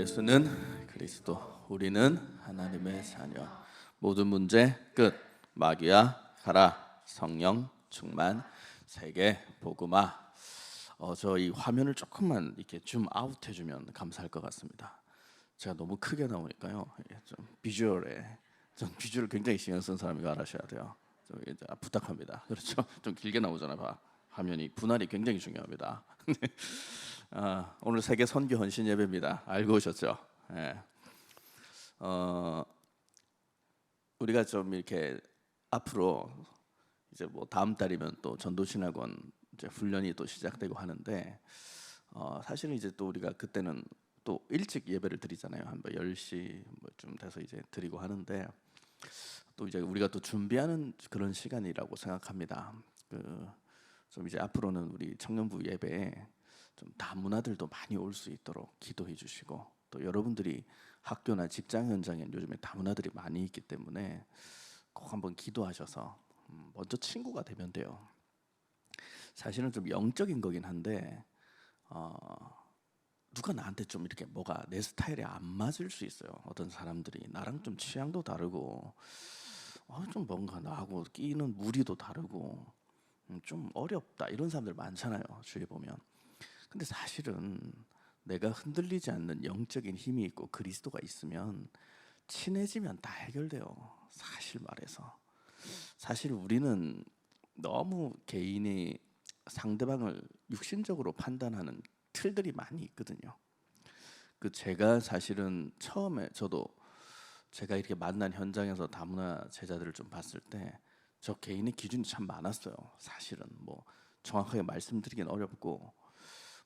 예수는 그리스도, 우리는 하나님의 자녀. 모든 문제 끝. 마귀야 가라. 성령 충만. 세계 복음화. 저 이 화면을 조금만 이렇게 줌 아웃 해주면 감사할 것 같습니다. 제가 너무 크게 나오니까요. 좀 비주얼에 비주얼 굉장히 신경 쓴 사람이 알아셔야 돼요. 이제 부탁합니다. 그렇죠? 좀 길게 나오잖아. 봐. 화면이 분할이 굉장히 중요합니다. 오늘 세계 선교 헌신 예배입니다. 알고 오셨죠? 예. 우리가 좀 이렇게 앞으로 이제 뭐 다음 달이면 또 전도신학원 이제 훈련이 또 시작되고 하는데 사실은 이제 또 우리가 그때는 또 일찍 예배를 드리잖아요. 한 10시 뭐좀 돼서 이제 드리고 하는데 또 이제 우리가 또 준비하는 그런 시간이라고 생각합니다. 좀 이제 앞으로는 우리 청년부 예배에 좀 다문화들도 많이 올 수 있도록 기도해 주시고, 또 여러분들이 학교나 직장 현장에 요즘에 다문화들이 많이 있기 때문에 꼭 한번 기도하셔서 먼저 친구가 되면 돼요. 사실은 좀 영적인 거긴 한데 누가 나한테 좀 이렇게 뭐가 내 스타일에 안 맞을 수 있어요. 어떤 사람들이 나랑 좀 취향도 다르고 좀 뭔가 나하고 끼는 무리도 다르고 좀 어렵다 이런 사람들 많잖아요. 주위에 보면. 근데 사실은 내가 흔들리지 않는 영적인 힘이 있고 그리스도가 있으면 친해지면 다 해결돼요. 사실 말해서. 사실 우리는 너무 개인이 상대방을 육신적으로 판단하는 틀들이 많이 있거든요. 제가 사실은 처음에 저도 제가 이렇게 만난 현장에서 다문화 제자들을 좀 봤을 때 저 개인의 기준이 참 많았어요. 사실은 뭐 정확하게 말씀드리긴 어렵고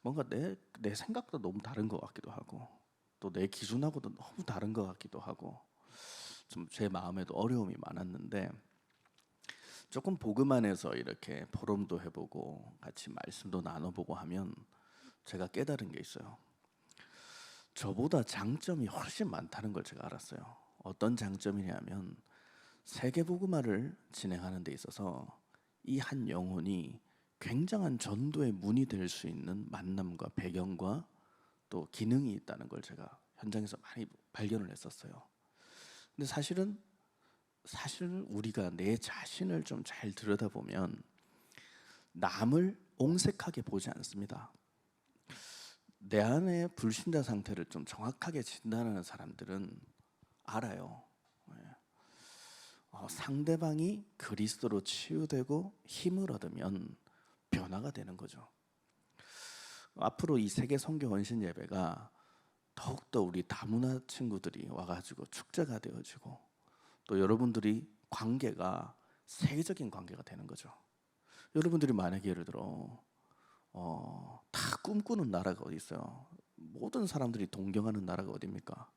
뭔가 내 생각도 너무 다른 것 같기도 하고 또 내 기준하고도 너무 다른 것 같기도 하고 좀 제 마음에도 어려움이 많았는데 조금 복음 안에서 이렇게 포럼도 해보고 같이 말씀도 나눠보고 하면 제가 깨달은 게 있어요. 저보다 장점이 훨씬 많다는 걸 제가 알았어요. 어떤 장점이냐면 세계 복음화를 진행하는 데 있어서 이 한 영혼이 굉장한 전도의 문이 될 수 있는 만남과 배경과 또 기능이 있다는 걸 제가 현장에서 많이 발견을 했었어요. 근데 사실 우리가 내 자신을 좀 잘 들여다보면 남을 옹색하게 보지 않습니다. 내 안의 불신자 상태를 좀 정확하게 진단하는 사람들은 알아요. 상대방이 그리스도로 치유되고 힘을 얻으면 변화가 되는 거죠. 앞으로 이 세계 선교 헌신 예배가 더욱더 우리 다문화 친구들이 와가지고 축제가 되어지고 또 여러분들이 관계가 세계적인 관계가 되는 거죠. 여러분들이 만약에 예를 들어 다 꿈꾸는 나라가 어디 있어요? 모든 사람들이 동경하는 나라가 어디입니까?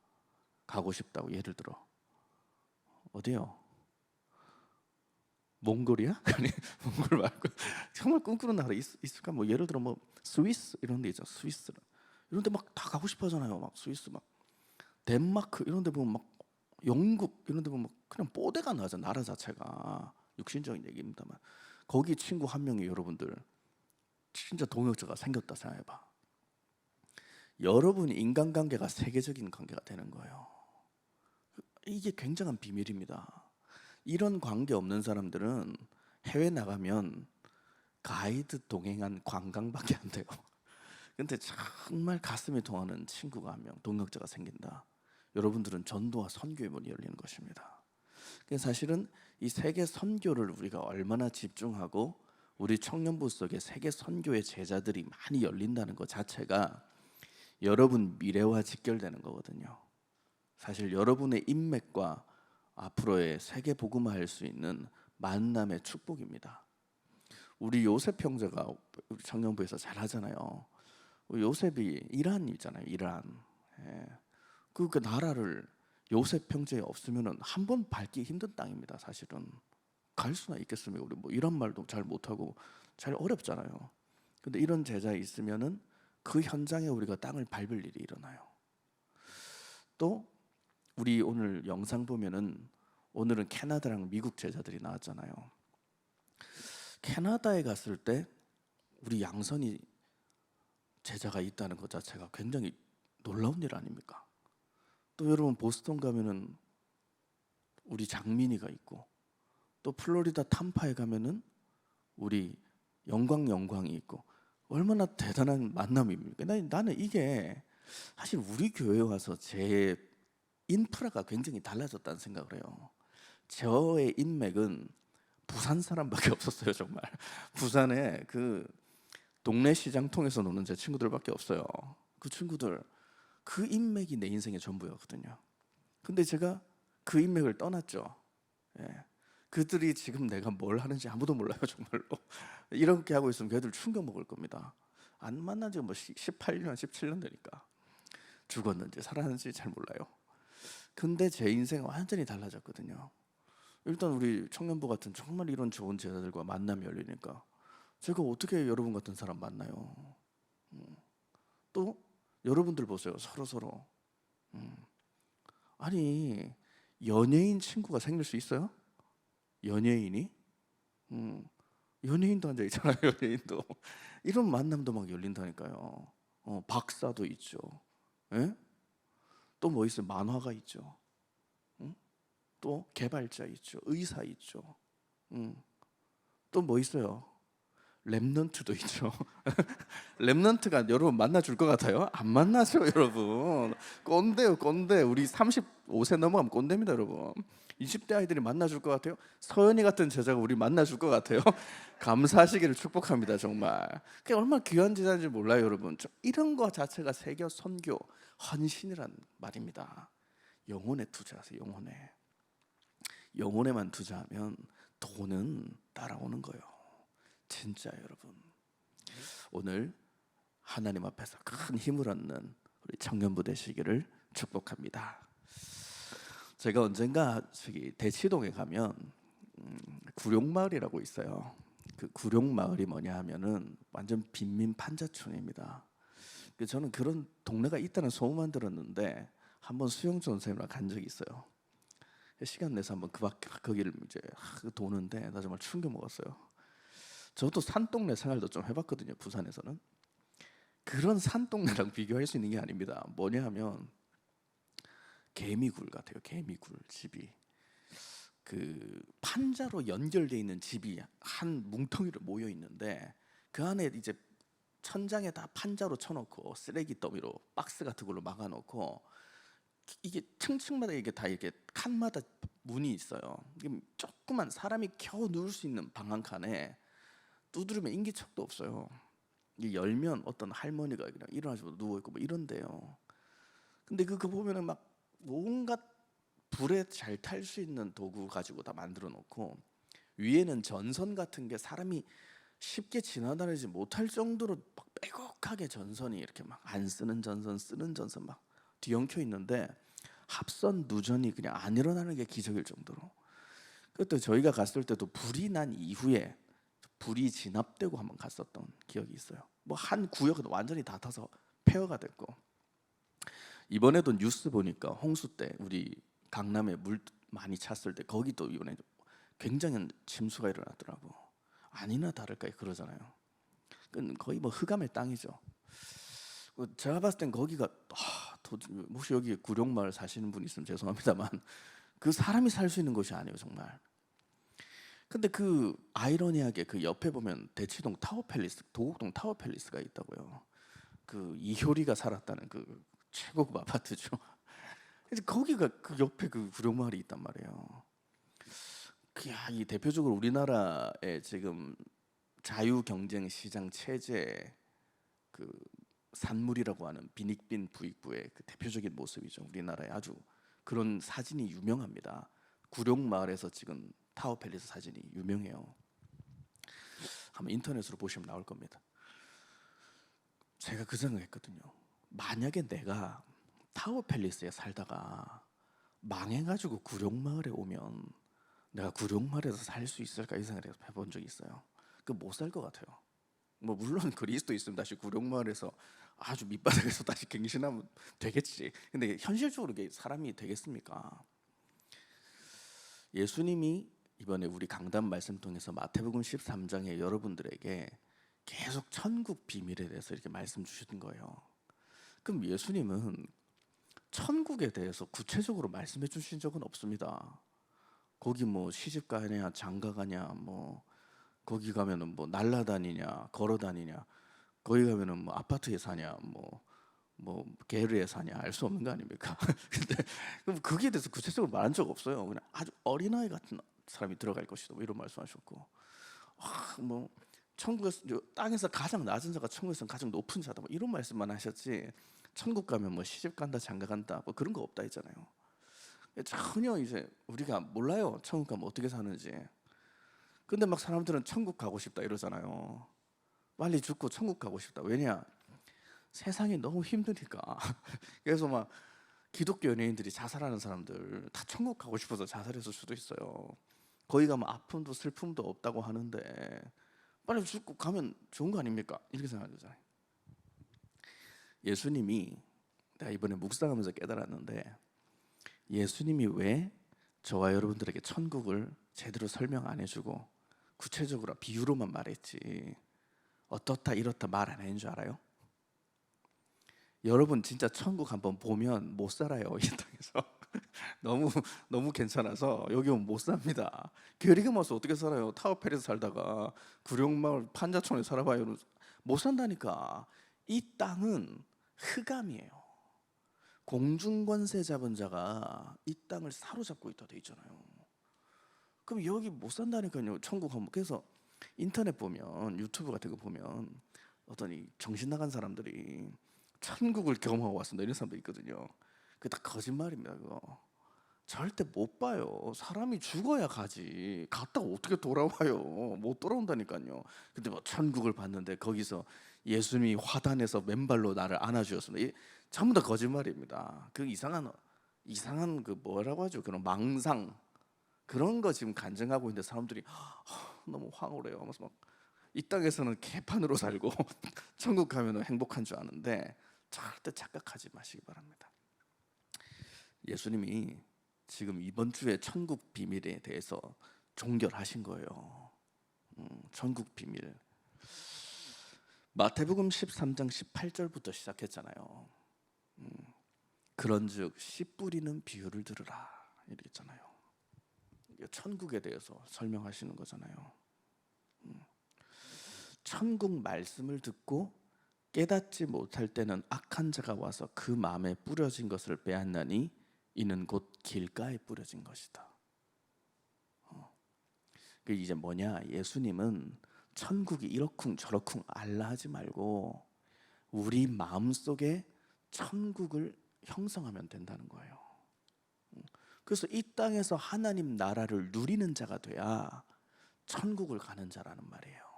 가고 싶다고 예를 들어 어디요? 몽골이야? 아니 몽골 말고 정말 꿈꾸는 나라 있을까? 뭐 예를 들어 뭐 스위스 이런 데 있죠. 스위스 이런 데 막 다 가고 싶어 하잖아요. 막 스위스 막 덴마크 이런 데 보면 막 영국 이런 데 보면 막 그냥 뽀대가 나죠. 나라 자체가 육신적인 얘기입니다만 거기 친구 한 명이 여러분들 진짜 동역자가 생겼다 생각해봐. 여러분이 인간관계가 세계적인 관계가 되는 거예요. 이게 굉장한 비밀입니다. 이런 관계 없는 사람들은 해외 나가면 가이드 동행한 관광밖에 안 돼요. 근데 정말 가슴이 통하는 친구가 한 명, 동역자가 생긴다. 여러분들은 전도와 선교의 문이 열리는 것입니다. 사실은 이 세계 선교를 우리가 얼마나 집중하고 우리 청년부 속에 세계 선교의 제자들이 많이 열린다는 것 자체가 여러분 미래와 직결되는 거거든요. 사실 여러분의 인맥과 앞으로의 세계 복음화할 수 있는 만남의 축복입니다. 우리 요셉 형제가 우리 청년부에서 잘 하잖아요. 요셉이 이란이잖아요. 이란. 예. 그 나라를 요셉 형제 없으면은 한 번 밟기 힘든 땅입니다. 사실은 갈 수나 있겠습니까? 우리 뭐 이런 말도 잘 못하고 잘 어렵잖아요. 근데 이런 제자 있으면은 그 현장에 우리가 땅을 밟을 일이 일어나요. 또 우리 오늘 영상 보면은 오늘은 캐나다랑 미국 제자들이 나왔잖아요. 캐나다에 갔을 때 우리 양선이 제자가 있다는 것 자체가 굉장히 놀라운 일 아닙니까? 또 여러분 보스턴 가면은 우리 장민이가 있고, 또 플로리다 탐파에 가면은 우리 영광이 있고, 얼마나 대단한 만남입니까? 나는 이게 사실 우리 교회에 와서 제 인프라가 굉장히 달라졌다는 생각을 해요. 저의 인맥은 부산 사람밖에 없었어요, 정말. 부산에 그 동네 시장 통해서 노는 제 친구들밖에 없어요. 그 친구들, 그 인맥이 내 인생의 전부였거든요. 근데 제가 그 인맥을 떠났죠. 예. 그들이 지금 내가 뭘 하는지 아무도 몰라요, 정말로. 이렇게 하고 있으면 걔들 충격 먹을 겁니다. 안 만난 지뭐 18년, 17년 되니까. 죽었는지 살았는지 잘 몰라요. 근데 제 인생은 완전히 달라졌거든요. 일단 우리 청년부 같은 정말 이런 좋은 제자들과 만남이 열리니까 제가 어떻게 여러분 같은 사람 만나요? 또 여러분들 보세요. 서로 아니, 연예인 친구가 생길 수 있어요? 연예인이? 연예인도 앉아 있잖아요. 연예인도. 이런 만남도 막 열린다니까요. 박사도 있죠. 예? 또 뭐 있어요? 만화가 있죠. 또 개발자 있죠. 의사 있죠. 또 뭐 있어요? 랩넌트도 있죠. 랩넌트가 여러분 만나줄 것 같아요? 안 만나죠, 여러분. 꼰대요, 꼰대. 우리 35세 넘어가면 꼰대입니다, 여러분. 20대 아이들이 만나줄 것 같아요? 서연이 같은 제자가 우리 만나줄 것 같아요? 감사하시기를 축복합니다, 정말. 그게 얼마나 귀한 제자인지 몰라요, 여러분. 이런 거 자체가 세계 선교, 헌신이란 말입니다. 영혼에 투자하세요, 영혼에. 영혼에만 투자하면 돈은 따라오는 거예요. 진짜 여러분. 오늘 하나님 앞에서 큰 힘을 얻는 우리 청년부 되시기를 축복합니다. 제가 언젠가 저기 대치동에 가면 구룡마을이라고 있어요. 그 구룡마을이 뭐냐 하면은 완전 빈민 판자촌입니다. 저는 그런 동네가 있다는 소문만 들었는데 한번 수영전 선생님이랑 간 적이 있어요. 시간 내서 한번 거기를 이제 도는데 나 정말 충격 먹었어요. 저도 산동네 생활도 좀 해봤거든요. 부산에서는. 그런 산동네랑 비교할 수 있는 게 아닙니다. 뭐냐 하면 개미굴 같아요. 개미굴 집이. 그 판자로 연결되어 있는 집이 한 뭉텅이로 모여 있는데 그 안에 이제 천장에 다 판자로 쳐놓고 쓰레기 더미로 박스 같은 걸로 막아놓고 이게 층층마다 이게 다 이렇게 칸마다 문이 있어요. 이게 조그만 사람이 겨우 누울 수 있는 방 한 칸에 두드리면 인기척도 없어요. 이게 열면 어떤 할머니가 그냥 일어나서 누워 있고 뭐 이런데요. 근데 그거 보면은 막 온갖 불에 잘 탈 수 있는 도구 가지고 다 만들어 놓고 위에는 전선 같은 게 사람이 쉽게 지나다니지 못할 정도로 막 빼곡하게 전선이 이렇게 막 안 쓰는 전선, 쓰는 전선 막 뒤엉켜 있는데 합선 누전이 그냥 안 일어나는 게 기적일 정도로. 그때 저희가 갔을 때도 불이 난 이후에 불이 진압되고 한번 갔었던 기억이 있어요. 뭐 한 구역은 완전히 다 타서 폐허가 됐고 이번에도 뉴스 보니까 홍수 때 우리 강남에 물 많이 찼을 때 거기도 이번에 굉장한 침수가 일어났더라고. 아니나 다를까 그러잖아요. 거의 뭐 흑암의 땅이죠. 제가 봤을 땐 거기가 혹시 여기 구룡마을 사시는 분 있으면 죄송합니다만 그 사람이 살 수 있는 곳이 아니에요, 정말. 근데 그 아이러니하게 그 옆에 보면 대치동 타워팰리스, 도곡동 타워팰리스가 있다고요. 그 이효리가 살았다는 그 최고급 아파트죠. 그래서 거기가 그 옆에 그 구룡마을이 있단 말이에요. 이 대표적으로 우리나라의 지금 자유 경쟁 시장 체제 그 산물이라고 하는 빈익빈 부익부의 그 대표적인 모습이죠. 우리나라에 아주 그런 사진이 유명합니다. 구룡마을에서 찍은 타워팰리스 사진이 유명해요. 한번 인터넷으로 보시면 나올 겁니다. 제가 그 생각했거든요. 만약에 내가 타워팰리스에 살다가 망해가지고 구룡마을에 오면 내가 구룡마을에서 살 수 있을까 이 생각을 해본 적이 있어요. 그 못 살 것 같아요. 뭐 물론 그리스도 있으면 다시 구룡마을에서 아주 밑바닥에서 다시 갱신하면 되겠지. 근데 현실적으로 사람이 되겠습니까? 예수님이 이번에 우리 강단 말씀 통해서 마태복음 13장에 여러분들에게 계속 천국 비밀에 대해서 이렇게 말씀 주시는 거예요. 그럼 예수님은 천국에 대해서 구체적으로 말씀해 주신 적은 없습니다. 거기 뭐 시집 가냐, 장가 가냐, 뭐 거기 가면은 뭐 날라다니냐, 걸어 다니냐, 거기 가면은 뭐 아파트에 사냐, 뭐 게르에 사냐, 알 수 없는 거 아닙니까? 근데 그럼 거기에 대해서 구체적으로 말한 적 없어요. 그냥 아주 어린아이 같은 사람이 들어갈 것이다, 뭐 이런 말씀하셨고, 뭐 천국에서, 땅에서 가장 낮은 자가 천국에서 가장 높은 자다, 뭐 이런 말씀만 하셨지, 천국 가면 뭐 시집 간다, 장가 간다, 뭐 그런 거 없다 했잖아요. 전혀 이제 우리가 몰라요, 천국 가면 어떻게 사는지. 근데 막 사람들은 천국 가고 싶다 이러잖아요. 빨리 죽고 천국 가고 싶다. 왜냐? 세상이 너무 힘드니까. 그래서 막 기독교 연예인들이 자살하는 사람들 다 천국 가고 싶어서 자살했을 수도 있어요. 거기 가면 아픔도 슬픔도 없다고 하는데 빨리 죽고 가면 좋은 거 아닙니까? 이렇게 생각하잖아요. 예수님이, 내가 이번에 묵상하면서 깨달았는데, 예수님이 왜 저와 여러분들에게 천국을 제대로 설명 안 해주고 구체적으로 비유로만 말했지 어떻다 이렇다 말 안 했는 줄 알아요? 여러분 진짜 천국 한번 보면 못 살아요, 이 땅에서. 너무 괜찮아서 여기 오면 못 삽니다. 게리가 와서 어떻게 살아요? 타워펠에서 살다가 구룡마을 판자촌에 살아봐요. 못 산다니까. 이 땅은 흑암이에요. 공중권세 잡은 자가 이 땅을 사로잡고 있다 돼 있잖아요. 그럼 여기 못 산다니까요. 천국 한번. 그래서 인터넷 보면, 유튜브 같은 거 보면 어떤 이 정신 나간 사람들이 천국을 경험하고 왔습니다 이런 사람도 있거든요. 그게 다 거짓말입니다. 그거 절대 못 봐요. 사람이 죽어야 가지. 갔다가 어떻게 돌아와요? 못 돌아온다니까요. 근데 뭐 천국을 봤는데 거기서 예수님이 화단에서 맨발로 나를 안아주셨습니다. 전부 다 거짓말입니다. 그 이상한 그 뭐라고 하죠? 그런 망상, 그런 거 지금 간증하고 있는데 사람들이 너무 황홀해요. 하면서 막 이 땅에서는 개판으로 살고 천국 가면은 행복한 줄 아는데 절대 착각하지 마시기 바랍니다. 예수님이 지금 이번 주에 천국 비밀에 대해서 종결하신 거예요. 천국 비밀. 마태복음 13장 18절부터 시작했잖아요. 그런즉 씨 뿌리는 비유를 들으라 이랬잖아요. 천국에 대해서 설명하시는 거잖아요. 천국 말씀을 듣고 깨닫지 못할 때는 악한 자가 와서 그 마음에 뿌려진 것을 빼앗나니 이는 곧 길가에 뿌려진 것이다. 그 이제 뭐냐? 예수님은 천국이 이러쿵 저러쿵 알라 하지 말고 우리 마음속에 천국을 형성하면 된다는 거예요. 그래서 이 땅에서 하나님 나라를 누리는 자가 돼야 천국을 가는 자라는 말이에요.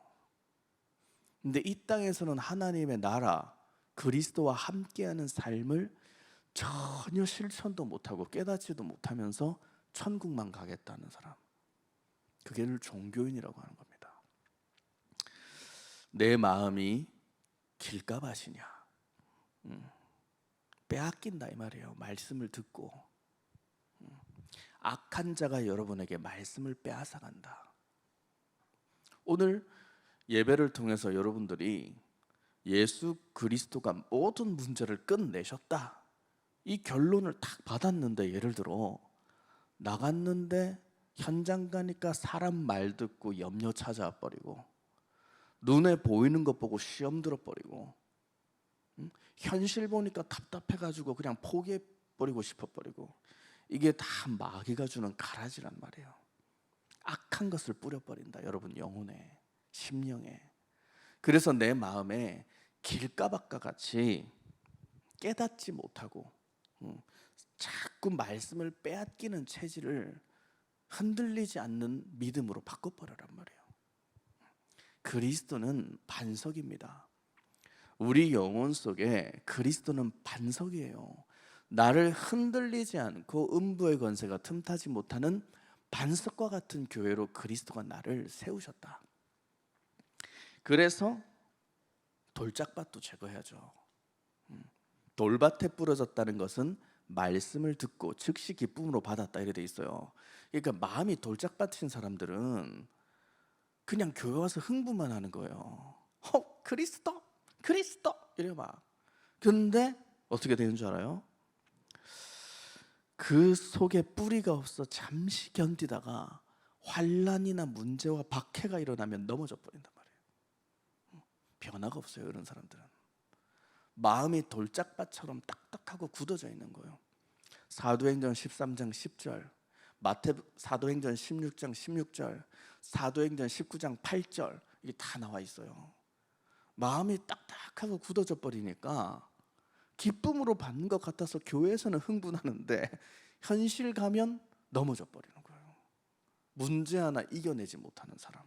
근데 이 땅에서는 하나님의 나라, 그리스도와 함께하는 삶을 전혀 실천도 못하고 깨닫지도 못하면서 천국만 가겠다는 사람, 그게 종교인이라고 하는 겁니다. 내 마음이 길가밭이냐, 빼앗긴다 이 말이에요. 말씀을 듣고 악한 자가 여러분에게 말씀을 빼앗아간다. 오늘 예배를 통해서 여러분들이 예수 그리스도가 모든 문제를 끝내셨다, 이 결론을 딱 받았는데, 예를 들어 나갔는데 현장 가니까 사람 말 듣고 염려 찾아와 버리고, 눈에 보이는 것 보고 시험 들어버리고, 현실 보니까 답답해가지고 그냥 포기해버리고 싶어버리고, 이게 다 마귀가 주는 가라지란 말이에요. 악한 것을 뿌려버린다 여러분 영혼에, 심령에. 그래서 내 마음에 길가밭과 같이 깨닫지 못하고 자꾸 말씀을 빼앗기는 체질을 흔들리지 않는 믿음으로 바꿔버리란 말이에요. 그리스도는 반석입니다. 우리 영혼 속에 그리스도는 반석이에요. 나를 흔들리지 않고 음부의 권세가 틈타지 못하는 반석과 같은 교회로 그리스도가 나를 세우셨다. 그래서 돌짝밭도 제거해야죠. 돌밭에 부러졌다는 것은 말씀을 듣고 즉시 기쁨으로 받았다 이래 돼 있어요. 그러니까 마음이 돌짝밭인 사람들은 그냥 교회 와서 흥분만 하는 거예요. 그리스도 이래 막. 근데 어떻게 되는 줄 알아요? 그 속에 뿌리가 없어 잠시 견디다가 환난이나 문제와 박해가 일어나면 넘어져 버린단 말이에요. 변화가 없어요. 이런 사람들은 마음이 돌짝밭처럼 딱딱하고 굳어져 있는 거예요. 사도행전 13장 10절, 사도행전 16장 16절, 사도행전 19장 8절, 이게 다 나와 있어요. 마음이 딱딱하고 굳어져 버리니까 기쁨으로 받는 것 같아서 교회에서는 흥분하는데 현실 가면 넘어져 버리는 거예요. 문제 하나 이겨내지 못하는 사람.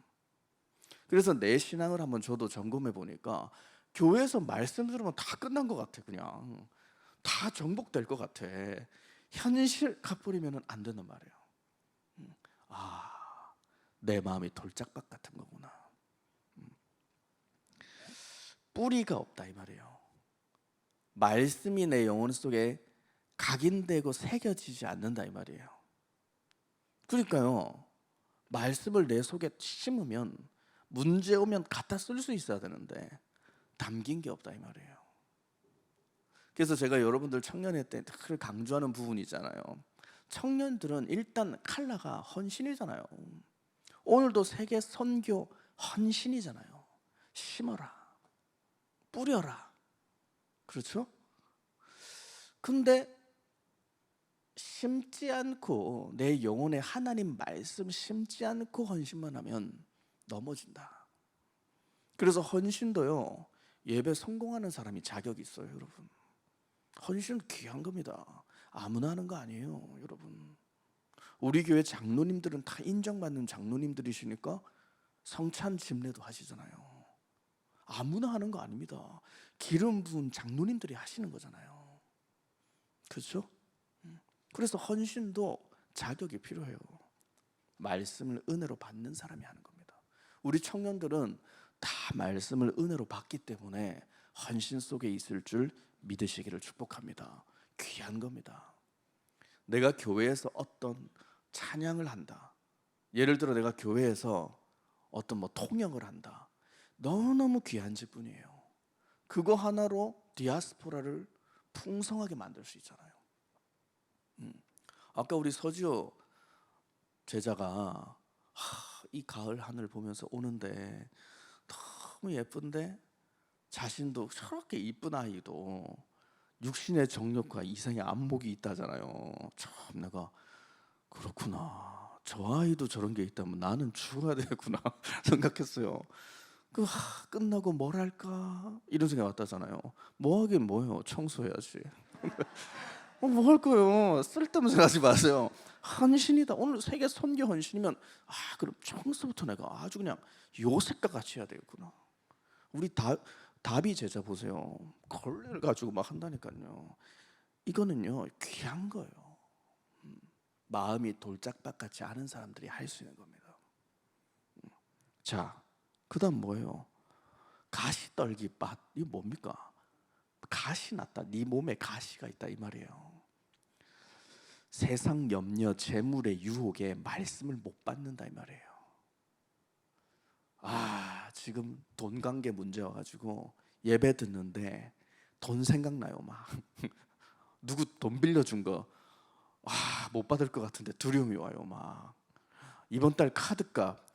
그래서 내 신앙을 한번 저도 점검해 보니까 교회에서 말씀 들으면 다 끝난 것 같아. 그냥 다 정복될 것 같아. 현실 가버리면 안 되는 말이에요. 내 마음이 돌짝밭 같은 거구나. 뿌리가 없다 이 말이에요. 말씀이 내 영혼 속에 각인되고 새겨지지 않는다 이 말이에요. 그러니까요, 말씀을 내 속에 심으면 문제 오면 갖다 쓸 수 있어야 되는데 담긴 게 없다 이 말이에요. 그래서 제가 여러분들 청년회 때 늘 강조하는 부분이 있잖아요. 청년들은 일단 칼라가 헌신이잖아요. 오늘도 세계 선교 헌신이잖아요. 심어라, 뿌려라. 그렇죠? 근데 심지 않고 내 영혼에 하나님 말씀 심지 않고 헌신만 하면 넘어진다. 그래서 헌신도요, 예배 성공하는 사람이 자격이 있어요. 여러분, 헌신은 귀한 겁니다. 아무나 하는 거 아니에요. 여러분, 우리 교회 장로님들은 다 인정받는 장로님들이시니까 성찬 집례도 하시잖아요. 아무나 하는 거 아닙니다. 기름 부은 장로님들이 하시는 거잖아요. 그렇죠? 그래서 헌신도 자격이 필요해요. 말씀을 은혜로 받는 사람이 하는 겁니다. 우리 청년들은 다 말씀을 은혜로 받기 때문에 헌신 속에 있을 줄 믿으시기를 축복합니다. 귀한 겁니다. 내가 교회에서 어떤 찬양을 한다, 예를 들어 내가 교회에서 어떤 통역을 한다, 너무너무 귀한 직분이에요. 그거 하나로 디아스포라를 풍성하게 만들 수 있잖아요. 아까 우리 서지호 제자가 이 가을 하늘 보면서 오는데 너무 예쁜데 자신도 저렇게 이쁜 아이도 육신의 정욕과 이상의 안목이 있다잖아요. 참 내가 그렇구나, 저 아이도 저런 게 있다면 나는 죽어야 되겠구나 생각했어요. 끝나고 뭘 할까 이런 생각이 왔다잖아요. 뭐 하긴 뭐예요, 청소해야지. 뭐 할 거예요? 쓸데없는 생각하지 마세요. 헌신이다. 오늘 세계 선교 헌신이면 그럼 청소부터 내가 아주 그냥 요셉과 같이 해야 되겠구나. 우리 다비 제자 보세요. 걸레를 가지고 막 한다니까요. 이거는요, 귀한 거예요. 마음이 돌짝밭 같지 않은 사람들이 할 수 있는 겁니다. 자, 그다음 뭐예요? 가시떨기밭. 이거 뭡니까? 가시 났다. 네 몸에 가시가 있다 이 말이에요. 세상 염려, 재물의 유혹에 말씀을 못 받는다 이 말이에요. 지금 돈 관계 문제 와가지고 예배 듣는데 돈 생각나요. 막 누구 돈 빌려준 거 못 받을 것 같은데 두려움이 와요. 막 이번 달 카드값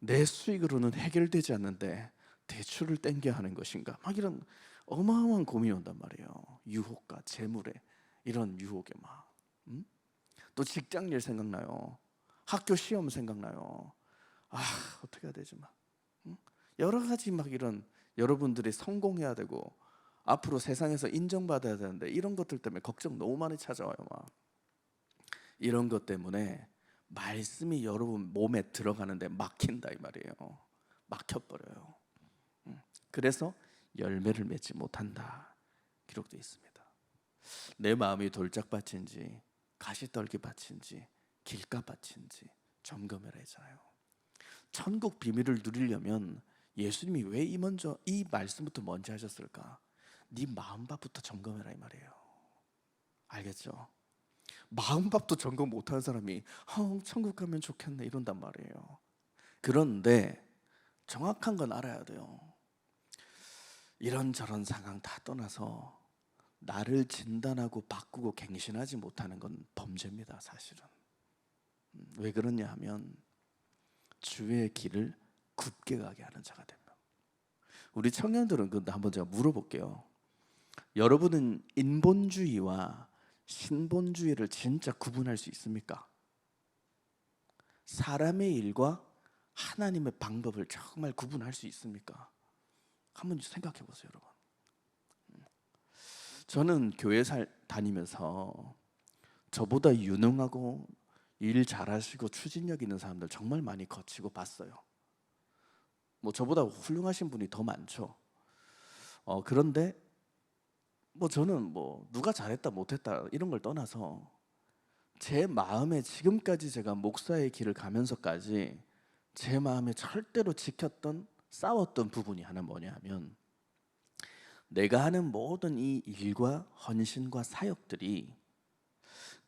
내 수익으로는 해결되지 않는데 대출을 땡겨야 하는 것인가, 막 이런 어마어마한 고민이 온단 말이에요. 유혹과 재물에 이런 유혹에 막 또 직장 일 생각나요. 학교 시험 생각나요. 어떻게 해야 되지 막 여러 가지 막 이런, 여러분들이 성공해야 되고 앞으로 세상에서 인정받아야 되는데 이런 것들 때문에 걱정 너무 많이 찾아와요. 막 이런 것 때문에 말씀이 여러분 몸에 들어가는데 막힌다 이 말이에요. 막혀버려요. 그래서 열매를 맺지 못한다 기록되어 있습니다. 내 마음이 돌짝밭인지 가시떨기밭인지 길가밭인지 점검해라 했잖아요. 천국 비밀을 누리려면 예수님이 왜 이 말씀부터 먼저 하셨을까? 네 마음밥부터 점검해라 이 말이에요. 알겠죠? 마음밥도 점검 못하는 사람이 천국 가면 좋겠네 이런단 말이에요. 그런데 정확한 건 알아야 돼요. 이런저런 상황 다 떠나서 나를 진단하고 바꾸고 갱신하지 못하는 건 범죄입니다, 사실은. 왜 그러냐 하면 주의 길을 굳게 가게 하는 자가 됩니다. 우리 청년들은 근데 한번 제가 물어볼게요. 여러분은 인본주의와 신본주의를 진짜 구분할 수 있습니까? 사람의 일과 하나님의 방법을 정말 구분할 수 있습니까? 한번 생각해 보세요, 여러분. 저는 교회 다니면서 저보다 유능하고 일 잘하시고 추진력 있는 사람들 정말 많이 거치고 봤어요. 뭐 저보다 훌륭하신 분이 더 많죠. 그런데 뭐 저는 뭐 누가 잘했다 못했다 이런 걸 떠나서 제 마음에 지금까지 제가 목사의 길을 가면서까지 제 마음에 절대로 지켰던 싸웠던 부분이 하나 뭐냐 하면 내가 하는 모든 이 일과 헌신과 사역들이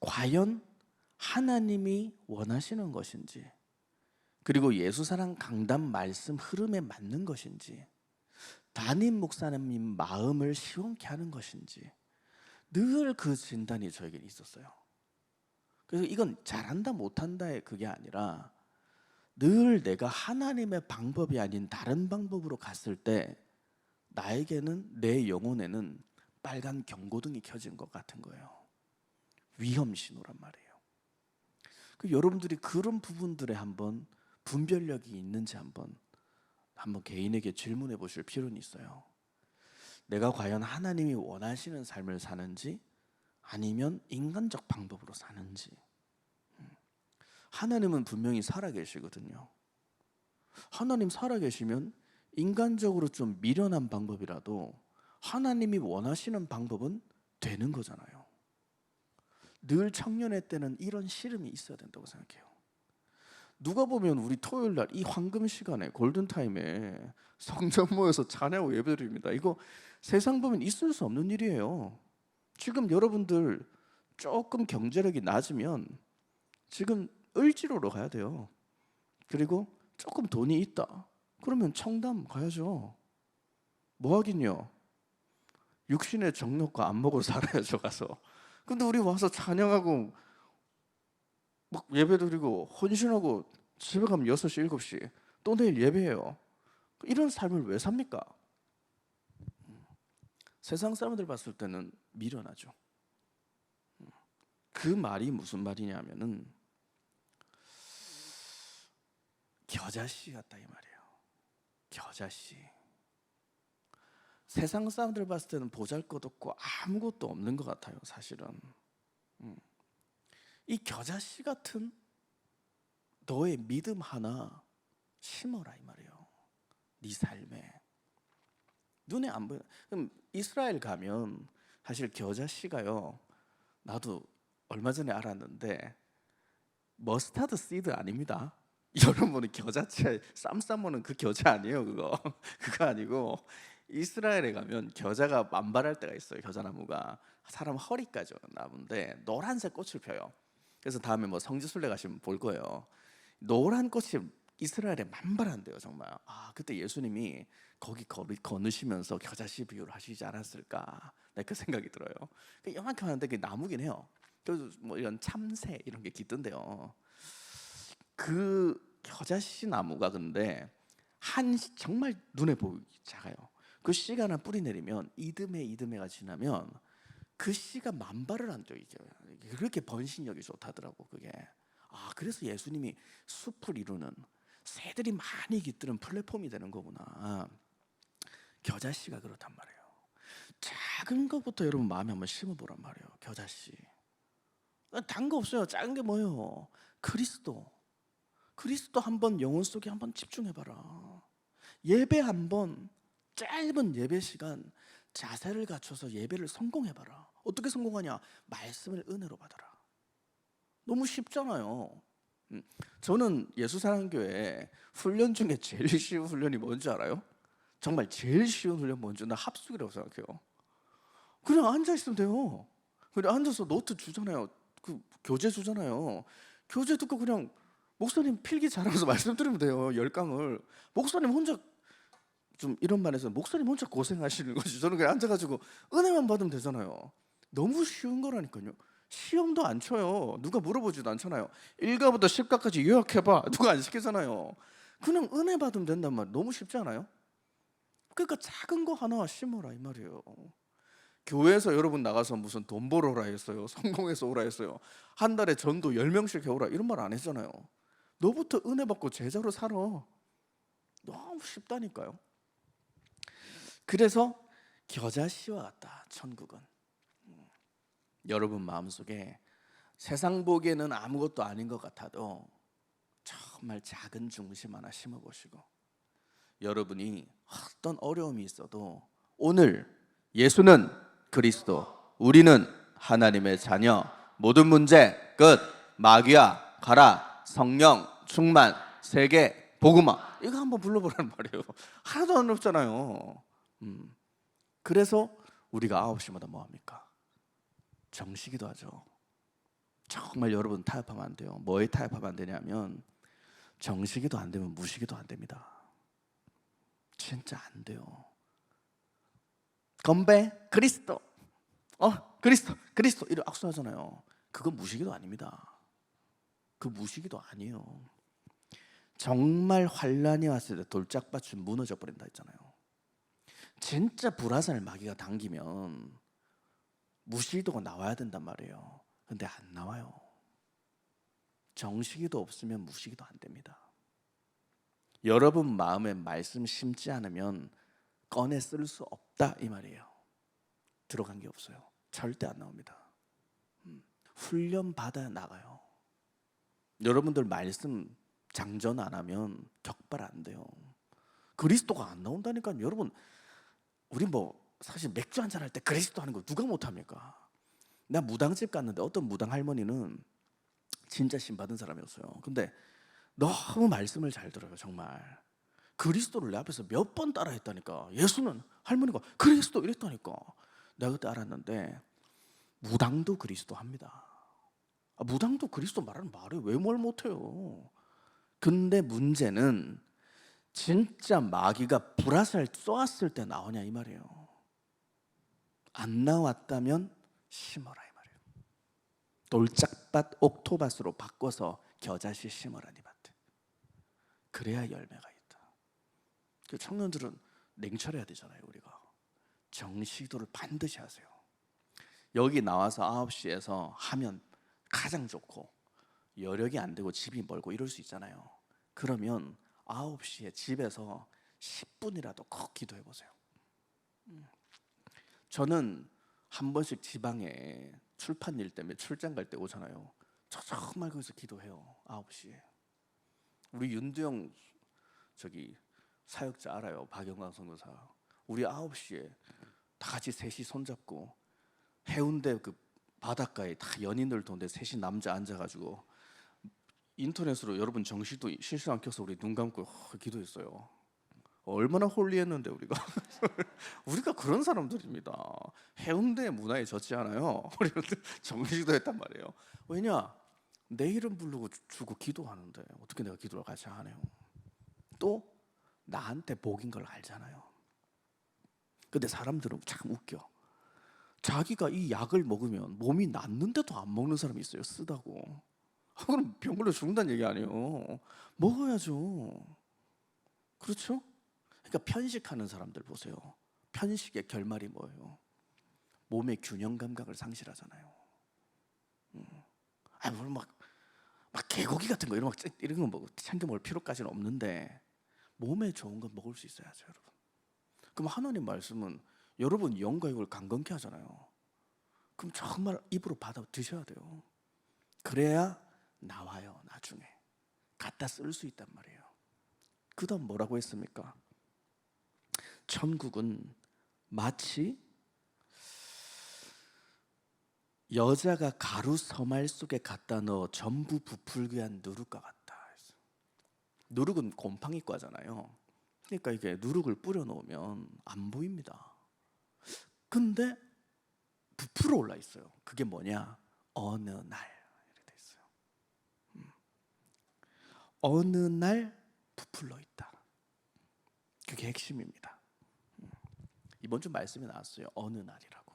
과연 하나님이 원하시는 것인지, 그리고 예수사랑 강단 말씀 흐름에 맞는 것인지, 담임 목사님 마음을 시원케 하는 것인지 늘 그 진단이 저에게 있었어요. 그래서 이건 잘한다 못한다의 그게 아니라 늘 내가 하나님의 방법이 아닌 다른 방법으로 갔을 때 나에게는, 내 영혼에는 빨간 경고등이 켜진 것 같은 거예요. 위험 신호란 말이에요. 여러분들이 그런 부분들에 한번 분별력이 있는지 한번 개인에게 질문해 보실 필요는 있어요. 내가 과연 하나님이 원하시는 삶을 사는지 아니면 인간적 방법으로 사는지. 하나님은 분명히 살아계시거든요. 하나님 살아계시면 인간적으로 좀 미련한 방법이라도 하나님이 원하시는 방법은 되는 거잖아요. 늘 청년의 때는 이런 씨름이 있어야 된다고 생각해요. 누가 보면 우리 토요일 날 이 황금 시간에 골든타임에 성전 모여서 찬양하고 예배드립니다. 이거 세상 보면 있을 수 없는 일이에요. 지금 여러분들 조금 경제력이 낮으면 지금 을지로로 가야 돼요. 그리고 조금 돈이 있다 그러면 청담 가야죠. 뭐 하긴요, 육신의 정욕과 안목으로 살아야죠 가서. 근데 우리 와서 찬양하고 막 예배드리고 헌신하고 집에 가면 6시 7시 또 내일 예배해요. 이런 삶을 왜 삽니까? 세상 사람들 봤을 때는 미련하죠. 그 말이 무슨 말이냐면은 겨자씨 같다 이 말이에요. 겨자씨. 세상 사람들 봤을 때는 보잘것없고 아무것도 없는 것 같아요, 사실은. 이 겨자씨 같은 너의 믿음 하나 심어라 이 말이에요. 네 삶에. 눈에 안 보여. 그럼 이스라엘 가면 사실 겨자씨가요, 나도 얼마 전에 알았는데 머스타드 씨드 아닙니다. 여러분은 겨자채 쌈 싸먹는 그 겨자 아니에요, 그거. 그거 아니고 이스라엘에 가면 겨자가 만발할 때가 있어요. 겨자나무가 사람 허리까지 나무인데 노란색 꽃을 펴요. 그래서 다음에 뭐 성지순례 가시면 볼 거예요. 노란 꽃이 이스라엘에 만발한대요, 정말. 그때 예수님이 거기 거느시면서 겨자씨 비유를 하시지 않았을까? 그 생각이 들어요. 요만큼 하는데 그게 나무긴 해요. 그래서 뭐 이런 참새 이런 게 깃든데요. 그 겨자씨 나무가 근데 정말 눈에 보이기 작아요. 그 씨가 하나 뿌리 내리면 이듬해가 지나면 그 씨가 만발을 한대요. 이게 그렇게 번식력이 좋다더라고 그게. 그래서 예수님이 숲을 이루는, 새들이 많이 깃드는 플랫폼이 되는 거구나. 겨자씨가 그렇단 말이에요. 작은 것부터 여러분 마음에 한번 심어보란 말이에요. 겨자씨. 단 거 없어요. 작은 게 뭐예요? 그리스도 한번 영혼 속에 한번 집중해봐라. 예배 한번, 짧은 예배 시간 자세를 갖춰서 예배를 성공해봐라. 어떻게 성공하냐? 말씀을 은혜로 받아라. 너무 쉽잖아요. 저는 예수사랑교회 훈련 중에 제일 쉬운 훈련이 뭔지 알아요? 정말 제일 쉬운 훈련 뭔지, 나 합숙이라고 생각해요. 그냥 앉아있으면 돼요. 그냥 앉아서 노트 주잖아요. 그 교재 주잖아요. 교재 듣고 그냥 목사님 필기 잘하면서 말씀 드리면 돼요. 10강을 목사님 혼자 좀 이런 말에서 목사님 혼자 고생하시는 거지. 저는 그냥 앉아가지고 은혜만 받으면 되잖아요. 너무 쉬운 거라니까요. 시험도 안 쳐요. 누가 물어보지도 않잖아요. 1가부터 10가까지 요약해봐. 누가 안 시키잖아요. 그냥 은혜 받으면 된단 말. 너무 쉽지 않아요? 그러니까 작은 거 하나 심어라 이 말이에요. 교회에서 여러분 나가서 무슨 돈 벌어라 했어요. 성공해서 오라 했어요. 한 달에 전도 10명씩 해오라 이런 말 안 했잖아요. 너부터 은혜 받고 제자로 살아. 너무 쉽다니까요. 그래서 겨자씨와 같다 천국은. 여러분 마음속에 세상 보기에는 아무것도 아닌 것 같아도 정말 작은 중심 하나 심어보시고, 여러분이 어떤 어려움이 있어도 오늘 예수는 그리스도, 우리는 하나님의 자녀, 모든 문제 끝, 마귀야 가라, 성령 충만, 세계 복음화, 이거 한번 불러보라는 말이에요. 하나도 안 어렵잖아요. 그래서 우리가 9시마다 뭐합니까? 정시기도 하죠. 정말 여러분 타협하면 안 돼요. 뭐에 타협하면 안 되냐면 정시기도 안 되면 무시기도 안 됩니다. 진짜 안 돼요. 건배 그리스도, 그리스도 이런 악수하잖아요. 그건 무시기도 아닙니다. 그 무시기도 아니에요. 정말 환란이 왔을 때 돌짝밭이 무너져 버린다 했잖아요. 진짜 불화살 마귀가 당기면 무시기도가 나와야 된단 말이에요. 근데 안 나와요. 정시기도 없으면 무시기도 안 됩니다. 여러분 마음에 말씀 심지 않으면 꺼내 쓸 수 없다 이 말이에요. 들어간 게 없어요. 절대 안 나옵니다. 훈련 받아 나가요. 여러분들 말씀 장전 안 하면 격발 안 돼요. 그리스도가 안 나온다니까요. 여러분, 우리 뭐 사실 맥주 한잔 할 때 그리스도 하는 거 누가 못합니까? 나 무당집 갔는데 어떤 무당 할머니는 진짜 신 받은 사람이었어요. 근데 너무 말씀을 잘 들어요. 정말 그리스도를 내 앞에서 몇 번 따라 했다니까. 예수는, 할머니가 그리스도 이랬다니까. 내가 그때 알았는데 무당도 그리스도 합니다. 무당도 그리스도 말하는 말이 왜 뭘 못해요. 근데 문제는 진짜 마귀가 불화살 쏘았을 때 나오냐 이 말이에요. 안 나왔다면 심어라 이 말이에요. 돌짝밭 옥토밭으로 바꿔서 겨자씨 심어라 니 밭에. 그래야 열매가 있다. 그 청년들은 냉철해야 되잖아요. 우리가 정시기도를 반드시 하세요. 여기 나와서 9시에서 하면 가장 좋고, 여력이 안 되고 집이 멀고 이럴 수 있잖아요. 그러면 9시에 집에서 10분이라도 꼭 기도해 보세요. 저는 한 번씩 지방에 출판 일 때문에 출장 갈 때 오잖아요. 저 정말 거기서 기도해요. 9시에. 우리 윤두영 저기 사역자 알아요? 박영광 선교사. 우리 9시에 다 같이 셋이 손잡고 해운대 그 바닷가에 다 연인들 도는데 셋이 남자 앉아가지고 인터넷으로 여러분 정시도 실시간 켜서 우리 눈 감고 기도했어요. 얼마나 홀리했는데 우리가. 우리가 그런 사람들입니다. 해운대 문화에 젖지 않아요. 우리는 정시도 했단 말이에요. 왜냐? 내 이름 부르고 주고 기도하는데 어떻게 내가 기도를 같이 하네요. 또 나한테 복인 걸 알잖아요. 근데 사람들은 참 웃겨. 자기가 이 약을 먹으면 몸이 낫는데도 안 먹는 사람이 있어요. 쓰다고. 그럼 병 걸려 죽는다는 얘기 아니에요. 먹어야죠. 그렇죠? 그러니까 편식하는 사람들 보세요. 편식의 결말이 뭐예요? 몸의 균형 감각을 상실하잖아요. 막 개고기 같은 거 이런 거 먹고 챙겨 먹을 필요까지는 없는데 몸에 좋은 건 먹을 수 있어야죠, 여러분. 그럼 하나님 말씀은 여러분 영과 육을 강건케 하잖아요. 그럼 정말 입으로 받아 드셔야 돼요. 그래야 나와요. 나중에 갖다 쓸 수 있단 말이에요. 그 다음 뭐라고 했습니까? 천국은 마치 여자가 가루 서말 속에 갖다 넣어 전부 부풀게 한 누룩과 같다. 누룩은 곰팡이과잖아요. 그러니까 이게 누룩을 뿌려 놓으면 안 보입니다. 근데 부풀어 올라 있어요. 그게 뭐냐? 어느 날 이렇게 돼 있어요. 어느 날 부풀러 있다. 그게 핵심입니다. 이번 주 말씀에 나왔어요. 어느 날이라고.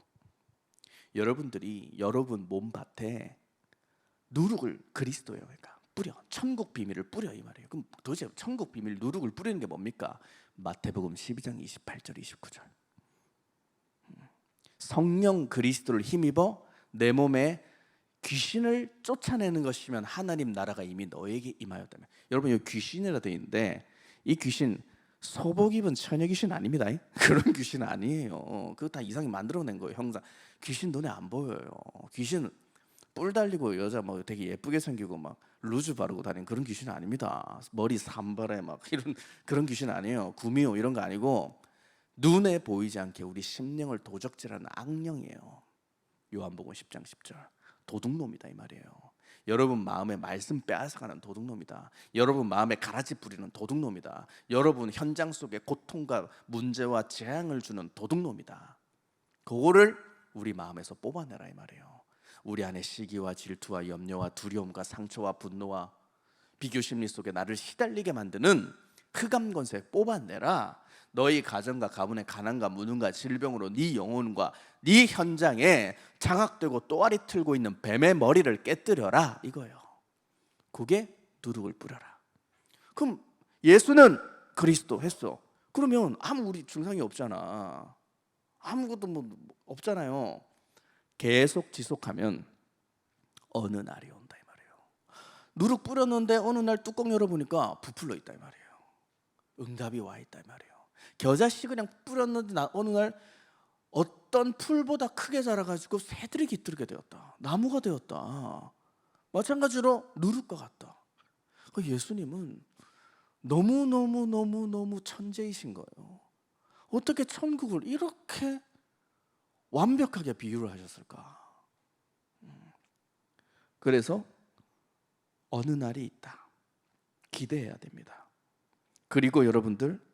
여러분들이 여러분 몸밭에 누룩을 그리스도예요. 그러니까 뿌려. 천국 비밀을 뿌려 이 말이에요. 그럼 도대체 천국 비밀 누룩을 뿌리는 게 뭡니까? 마태복음 12장 28절 29절. 성령 그리스도를 힘입어 내 몸에 귀신을 쫓아내는 것이면 하나님 나라가 이미 너에게 임하였다면. 여러분 여기 귀신이라 되어 있는데 이 귀신 소복 입은 처녀 귀신 아닙니다. 그런 귀신 아니에요. 그거 다 이상이 만들어낸 거예요. 형상. 귀신 눈에 안 보여요. 귀신 뿔 달리고 여자 뭐 되게 예쁘게 생기고 막 루즈 바르고 다니는 그런 귀신은 아닙니다. 머리 산발에 막 이런 그런 귀신 아니에요. 구미호 이런 거 아니고 눈에 보이지 않게 우리 심령을 도적질하는 악령이에요. 요한복음 10장 10절. 도둑놈이다 이 말이에요. 여러분 마음에 말씀 빼앗아가는 도둑놈이다. 여러분 마음에 가라지 뿌리는 도둑놈이다. 여러분 현장 속에 고통과 문제와 재앙을 주는 도둑놈이다. 그거를 우리 마음에서 뽑아내라 이 말이에요. 우리 안에 시기와 질투와 염려와 두려움과 상처와 분노와 비교 심리 속에 나를 시달리게 만드는 흑암 권세 뽑아내라. 너희 가정과 가문의 가난과 무능과 질병으로 네 영혼과 네 현장에 장악되고 또아리 틀고 있는 뱀의 머리를 깨뜨려라 이거예요. 그게 누룩을 뿌려라. 그럼 예수는 그리스도 했어. 그러면 아무 우리 증상이 없잖아. 아무것도 뭐 없잖아요. 계속 지속하면 어느 날이 온다 이 말이에요. 누룩 뿌렸는데 어느 날 뚜껑 열어보니까 부풀러 있다 이 말이에요. 응답이 와 있다 이 말이에요. 겨자씨 그냥 뿌렸는데 어느 날 어떤 풀보다 크게 자라가지고 새들이 깃들게 되었다. 나무가 되었다. 마찬가지로 누룩과 같다. 예수님은 너무 천재이신 거예요. 어떻게 천국을 이렇게 완벽하게 비유를 하셨을까? 그래서 어느 날이 있다. 기대해야 됩니다. 그리고 여러분들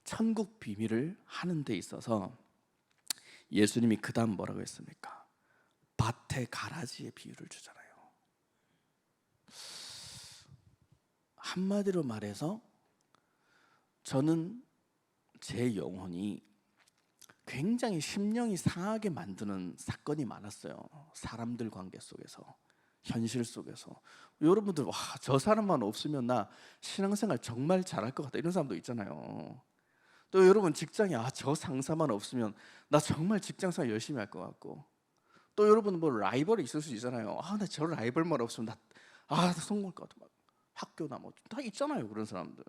천국 비밀을 하는 데 있어서 예수님이 그 다음 뭐라고 했습니까? 밭에 가라지의 비유를 주잖아요. 한마디로 말해서 저는 제 영혼이 굉장히 심령이 상하게 만드는 사건이 많았어요. 사람들 관계 속에서, 현실 속에서. 여러분들 와, 저 사람만 없으면 나 신앙생활 정말 잘할 것 같다 이런 사람도 있잖아요. 또 여러분 직장에 저 상사만 없으면 나 정말 직장생활 열심히 할 것 같고, 또 여러분 뭐 라이벌이 있을 수 있잖아요. 나 저 라이벌만 없으면 나 성공할 것 같아. 학교나 뭐 다 있잖아요 그런 사람들.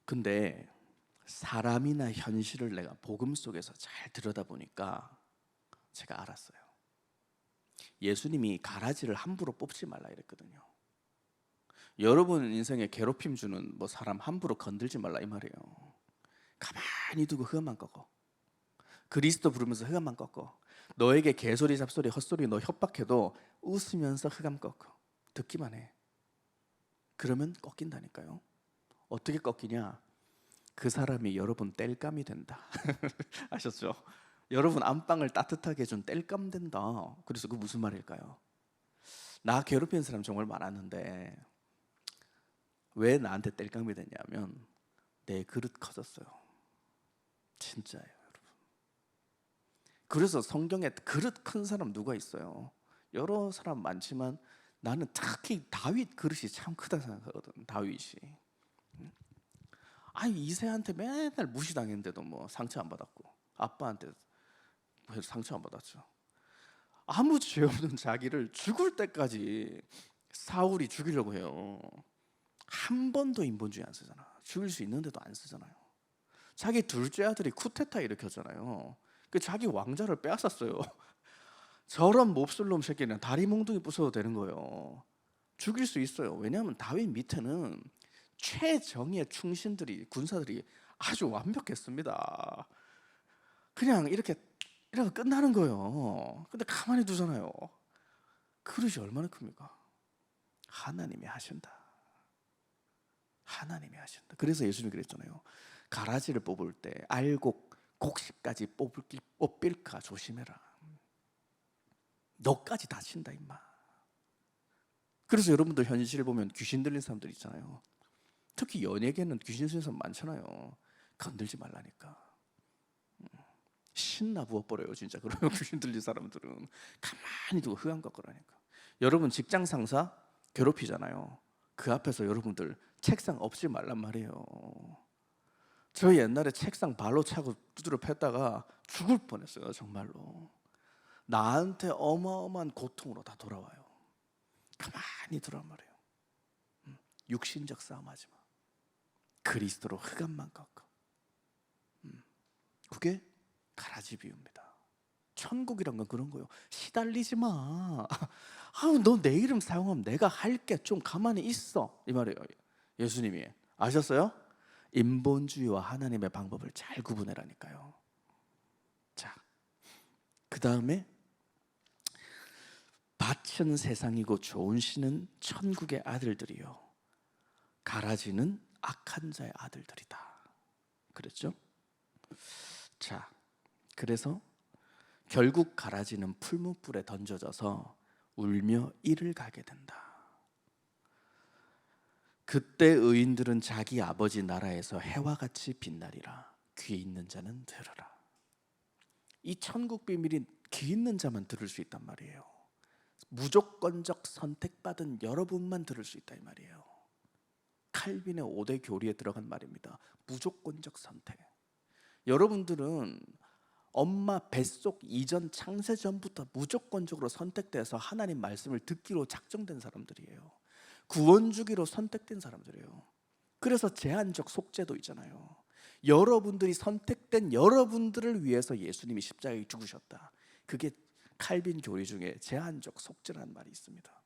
근데 사람이나 현실을 내가 복음 속에서 잘 들여다보니까 제가 알았어요. 예수님이 가라지를 함부로 뽑지 말라 이랬거든요. 여러분 인생에 괴롭힘 주는 뭐 사람 함부로 건들지 말라 이 말이에요. 가만히 두고 흑암만 꺾어. 그리스도 부르면서 흑암만 꺾어. 너에게 개소리 잡소리 헛소리 너 협박해도 웃으면서 흑암 꺾어. 듣기만 해. 그러면 꺾인다니까요. 어떻게 꺾이냐? 그 사람이 여러분 땔감이 된다. 아셨죠? 여러분 안방을 따뜻하게 해준 땔감 된다. 그래서 그 무슨 말일까요? 나 괴롭히는 사람 정말 많았는데 왜 나한테 땔감이 됐냐면 내 그릇 커졌어요. 진짜예요 여러분. 그래서 성경에 그릇 큰 사람 누가 있어요? 여러 사람 많지만 나는 특히 다윗 그릇이 참 크다 생각하거든. 다윗이 이새한테 맨날 무시당했는데도 뭐 상처 안 받았고, 아빠한테 상처 안 받았죠. 아무 죄 없는 자기를 죽을 때까지 사울이 죽이려고 해요. 한 번도 인본주의 안 쓰잖아. 죽일 수 있는데도 안 쓰잖아요. 자기 둘째 아들이 쿠데타 일으켰잖아요. 그 자기 왕자를 빼앗았어요. 저런 몹쓸놈 새끼는 다리 몽둥이 부숴도 되는 거예요. 죽일 수 있어요. 왜냐하면 다윗 밑에는 최정예 충신들이, 군사들이 아주 완벽했습니다. 그냥 이렇게 끝나는 거예요. 근데 가만히 두잖아요. 그릇이 얼마나 큽니까? 하나님이 하신다. 하나님이 하신다. 그래서 예수님이 그랬잖아요. 가라지를 뽑을 때 알곡, 곡식까지 뽑힐까 조심해라. 너까지 다친다 임마. 그래서 여러분들 현실 보면 귀신 들린 사람들 있잖아요. 특히 연예계는 귀신 들린 사람 많잖아요. 건들지 말라니까. 신나 부어버려요 진짜. 그러면 귀신 들린 사람들은 가만히 두고 흑암 깎으라니까. 여러분 직장 상사 괴롭히잖아요. 그 앞에서 여러분들 책상 엎지 말란 말이에요. 저 옛날에 책상 발로 차고 두드려 팼다가 죽을 뻔했어요 정말로. 나한테 어마어마한 고통으로 다 돌아와요. 가만히 두란 말이에요. 육신적 싸움하지 마. 그리스도로 흑암만 깎아. 그게 가라지 비유입니다. 천국이란 건 그런 거예요. 시달리지 마. 너 내 이름 사용하면 내가 할게. 좀 가만히 있어. 이 말이에요. 예수님이 아셨어요? 인본주의와 하나님의 방법을 잘 구분해라니까요. 자, 그 다음에 밭은 세상이고 좋은 씨는 천국의 아들들이요 가라지는 악한 자의 아들들이다. 그랬죠? 자, 그래서 결국 가라지는 풀무불에 던져져서 울며 이를 가게 된다. 그때 의인들은 자기 아버지 나라에서 해와 같이 빛나리라. 귀 있는 자는 들으라. 이 천국 비밀이 귀 있는 자만 들을 수 있단 말이에요. 무조건적 선택받은 여러분만 들을 수 있다 이 말이에요. 칼빈의 5대 교리에 들어간 말입니다. 무조건적 선택. 여러분들은 엄마 뱃속 이전 창세 전부터 무조건적으로 선택돼서 하나님 말씀을 듣기로 작정된 사람들이에요. 구원 주기로 선택된 사람들이에요. 그래서 제한적 속죄도 있잖아요. 여러분들이 선택된 여러분들을 위해서 예수님이 십자가에 죽으셨다. 그게 칼빈 교리 중에 제한적 속죄라는 말이 있습니다.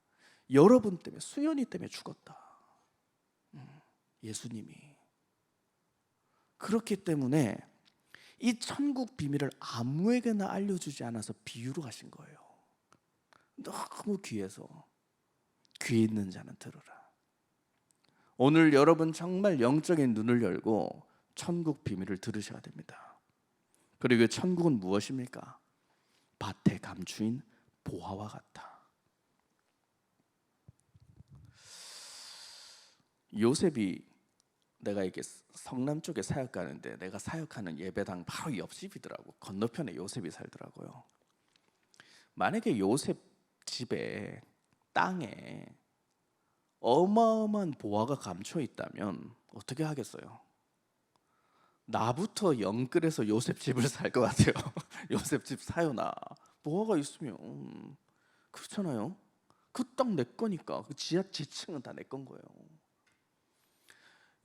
여러분 때문에, 수연이 때문에 죽었다. 예수님이. 그렇기 때문에 이 천국 비밀을 아무에게나 알려주지 않아서 비유로 하신 거예요. 너무 귀해서. 귀 있는 자는 들으라. 오늘 여러분 정말 영적인 눈을 열고 천국 비밀을 들으셔야 됩니다. 그리고 천국은 무엇입니까? 밭에 감추인 보화와 같다. 요셉이, 내가 이게 성남 쪽에 사역 가는데 내가 사역하는 예배당 바로 옆집이더라고. 건너편에 요셉이 살더라고요. 만약에 요셉 집에 땅에 어마어마한 보화가 감춰 있다면 어떻게 하겠어요? 나부터 영끌해서 요셉 집을 살 것 같아요. 요셉 집 사요 나. 보화가 있으면. 그렇잖아요. 그 땅 내 거니까. 그 지하 지층은 다 내 건 거예요.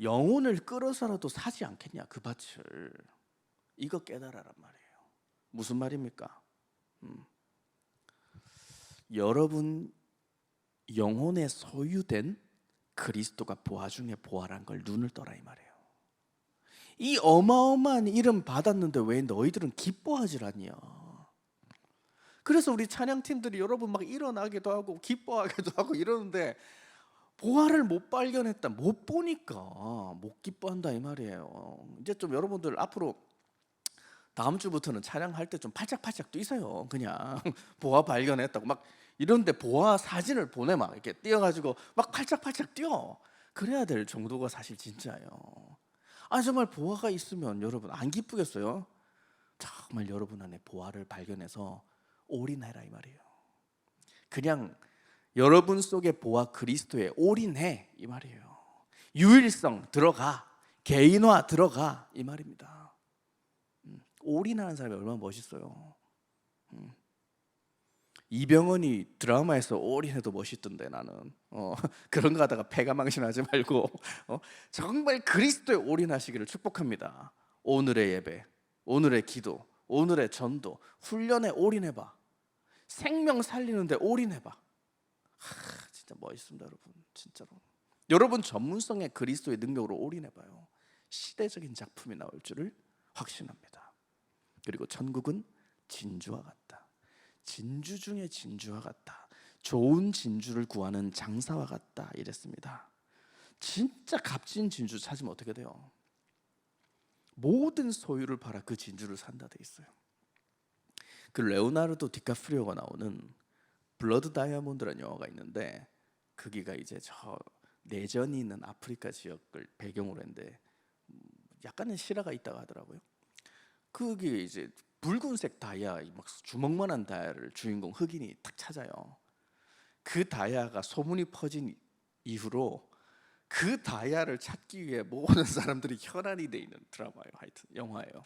영혼을 끌어서라도 사지 않겠냐 그 밭을. 이거 깨달아란 말이에요. 무슨 말입니까? 여러분 영혼에 소유된 그리스도가 보화 중에 보화란 걸 눈을 떠라 이 말이에요. 이 어마어마한 이름 받았는데 왜 너희들은 기뻐하질 않냐. 그래서 우리 찬양팀들이 여러분 막 일어나기도 하고 기뻐하기도 하고 이러는데 보화를 못 발견했다, 못 보니까 못 기뻐한다 이 말이에요. 이제 좀 여러분들 앞으로 다음 주부터는 찬양할 때 좀 팔짝팔짝 뛰세요. 그냥 보화 발견했다고 막 이런데 보화 사진을 보내 막 이렇게 띄어가지고 막 팔짝팔짝 뛰어. 그래야 될 정도가 사실 진짜예요. 정말 보화가 있으면 여러분 안 기쁘겠어요? 정말 여러분 안에 보화를 발견해서 올인해라 이 말이에요. 그냥 여러분 속에 보화 그리스도에 올인해 이 말이에요. 유일성 들어가, 개인화 들어가 이 말입니다. 올인하는 사람이 얼마나 멋있어요. 이병헌이 드라마에서 올인해도 멋있던데 나는. 그런 거 하다가 패가 망신하지 말고 정말 그리스도에 올인하시기를 축복합니다. 오늘의 예배, 오늘의 기도, 오늘의 전도, 훈련에 올인해봐. 생명 살리는데 올인해봐. 진짜 멋있습니다 여러분. 진짜로 여러분 전문성의 그리스도의 능력으로 올인해봐요. 시대적인 작품이 나올 줄을 확신합니다. 그리고 천국은 진주와 같다. 진주 중에 진주와 같다. 좋은 진주를 구하는 장사와 같다 이랬습니다. 진짜 값진 진주 찾으면 어떻게 돼요? 모든 소유를 팔아 그 진주를 산다 돼 있어요. 그 레오나르도 디카프리오가 나오는 블러드 다이아몬드라는 영화가 있는데 거기가 이제 저 내전이 있는 아프리카 지역을 배경으로 했는데 약간의 실화가 있다고 하더라고요. 그게 이제 붉은색 다이아, 막 주먹만한 다이아를 주인공 흑인이 딱 찾아요. 그 다이아가 소문이 퍼진 이후로 그 다이아를 찾기 위해 모든 사람들이 혈안이 돼 있는 드라마예요. 하여튼 영화예요.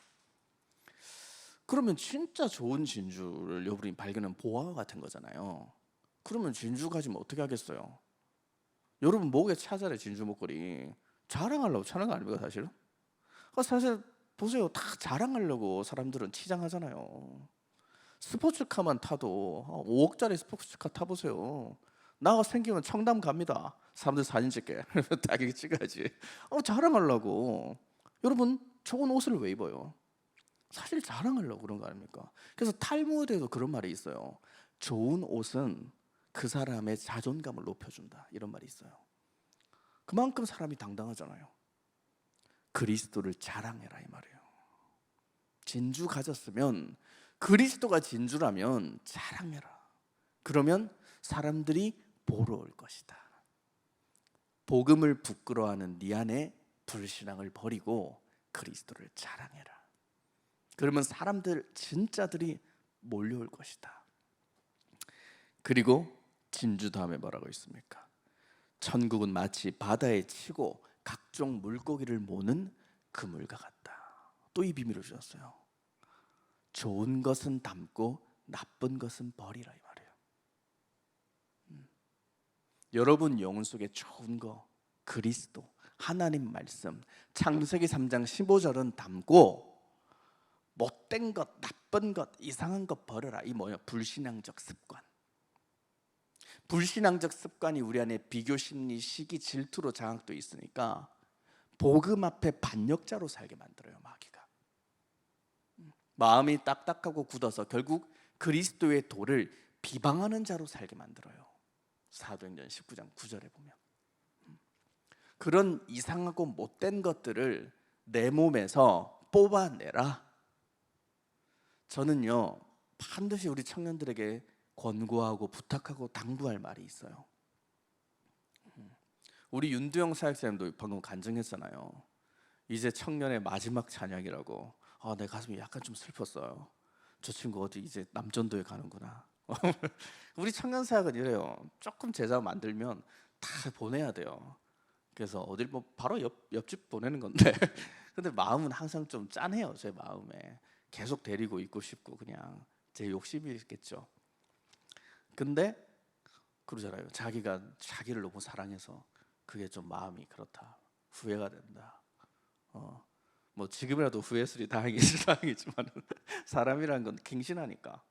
그러면 진짜 좋은 진주를 여러분이 발견한 보화와 같은 거잖아요. 그러면 진주 가지면 어떻게 하겠어요? 여러분 목에 차잖아요. 진주 목걸이. 자랑하려고 차는 거 아닙니까 사실은? 사실 보세요. 다 자랑하려고 사람들은 치장하잖아요. 스포츠카만 타도 5억짜리 스포츠카 타보세요. 나가 생기면 청담 갑니다. 사람들 사진 찍게. 당연히 찍어야지. 자랑하려고. 여러분 좋은 옷을 왜 입어요? 사실 자랑하려고 그런 거 아닙니까? 그래서 탈무드에도 그런 말이 있어요. 좋은 옷은 그 사람의 자존감을 높여준다. 이런 말이 있어요. 그만큼 사람이 당당하잖아요. 그리스도를 자랑해라 이 말이에요. 진주 가졌으면, 그리스도가 진주라면 자랑해라. 그러면 사람들이 보러 올 것이다. 복음을 부끄러워하는 네 안에 불신앙을 버리고 그리스도를 자랑해라. 그러면 사람들 진짜들이 몰려올 것이다. 그리고 진주 다음에 뭐라고 있습니까? 천국은 마치 바다에 치고 각종 물고기를 모는 그물과 같다. 또 이 비밀을 주셨어요. 좋은 것은 담고 나쁜 것은 버리라 이 말이에요. 여러분 영혼 속에 좋은 거, 그리스도, 하나님 말씀, 창세기 3장 15절은 담고 못된 것, 나쁜 것, 이상한 것 버려라. 이 뭐예요? 불신앙적 습관. 불신앙적 습관이 우리 안에 비교 심리, 시기, 질투로 장악돼 있으니까 복음 앞에 반역자로 살게 만들어요. 마귀가. 마음이 딱딱하고 굳어서 결국 그리스도의 도를 비방하는 자로 살게 만들어요. 사도행전 19장 9절에 보면 그런 이상하고 못된 것들을 내 몸에서 뽑아내라. 저는요 반드시 우리 청년들에게 권고하고 부탁하고 당부할 말이 있어요. 우리 윤두영 사역자님도 방금 간증했잖아요. 이제 청년의 마지막 찬양이라고. 내 가슴이 약간 좀 슬펐어요. 저 친구 어디 이제 남전도에 가는구나. 우리 청년 사역은 이래요. 조금 제자 만들면 다 보내야 돼요. 그래서 어딜 뭐 바로 옆집 보내는 건데 근데 마음은 항상 좀 짠해요. 제 마음에 계속 데리고 있고 싶고 그냥 제 욕심이 있겠죠. 근데 그러잖아요. 자기가 자기를 너무 사랑해서 그게 좀 마음이 그렇다. 후회가 된다. 뭐 지금이라도 후회했으니 다행이지만 사람이라는 건 갱신하니까.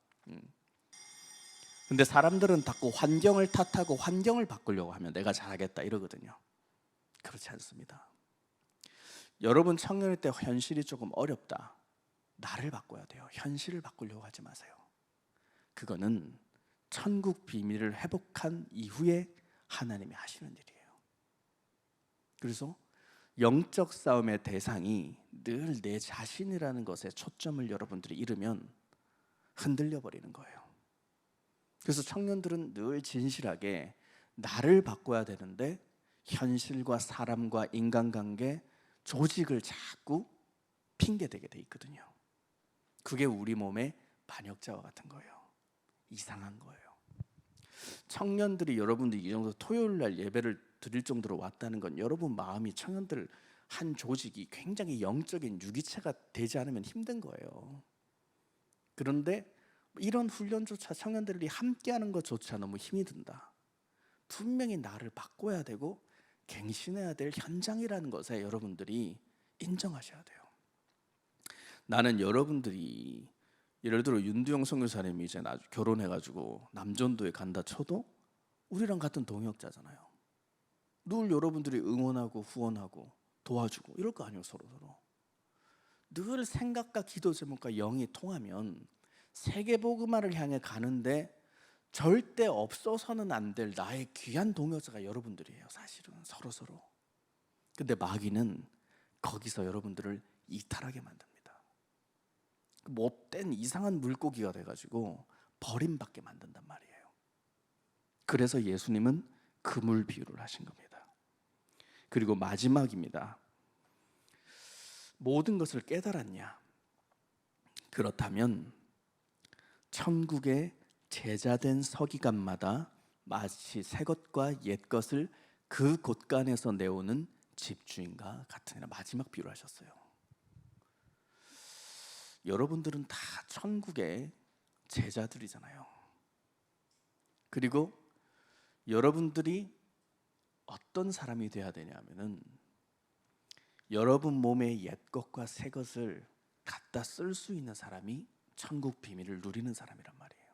근데 사람들은 자꾸 환경을 탓하고 환경을 바꾸려고 하면 내가 잘하겠다 이러거든요. 그렇지 않습니다. 여러분 청년일 때 현실이 조금 어렵다. 나를 바꿔야 돼요. 현실을 바꾸려고 하지 마세요. 그거는 천국 비밀을 회복한 이후에 하나님이 하시는 일이에요. 그래서 영적 싸움의 대상이 늘 내 자신이라는 것에 초점을 여러분들이 잃으면 흔들려 버리는 거예요. 그래서 청년들은 늘 진실하게 나를 바꿔야 되는데 현실과 사람과 인간관계, 조직을 자꾸 핑계대게 돼 있거든요. 그게 우리 몸의 반역자와 같은 거예요. 이상한 거예요. 청년들이 여러분들이 이 정도 토요일 날 예배를 드릴 정도로 왔다는 건 여러분 마음이 청년들 한 조직이 굉장히 영적인 유기체가 되지 않으면 힘든 거예요. 그런데 이런 훈련조차 청년들이 함께하는 것조차 너무 힘이 든다. 분명히 나를 바꿔야 되고 갱신해야 될 현장이라는 것에 여러분들이 인정하셔야 돼요. 나는 여러분들이 예를 들어 윤두영 선교사님이 이제 결혼해가지고 남전도에 간다 쳐도 우리랑 같은 동역자잖아요. 늘 여러분들이 응원하고 후원하고 도와주고 이럴 거 아니에요. 서로 늘 생각과 기도 제목과 영이 통하면 세계복음화를 향해 가는데 절대 없어서는 안 될 나의 귀한 동역자가 여러분들이에요. 사실은 서로. 근데 마귀는 거기서 여러분들을 이탈하게 만듭니다. 못된 이상한 물고기가 돼가지고 버림받게 만든단 말이에요. 그래서 예수님은 그물 비유를 하신 겁니다. 그리고 마지막입니다. 모든 것을 깨달았냐? 그렇다면 천국의 제자된 서기관마다 마치 새 것과 옛 것을 그 곳간에서 내오는 집주인과 같으니라. 마지막 비유를 하셨어요. 여러분들은 다 천국의 제자들이잖아요. 그리고 여러분들이 어떤 사람이 되어야 되냐면은 여러분 몸의 옛 것과 새 것을 갖다 쓸 수 있는 사람이 천국 비밀을 누리는 사람이란 말이에요.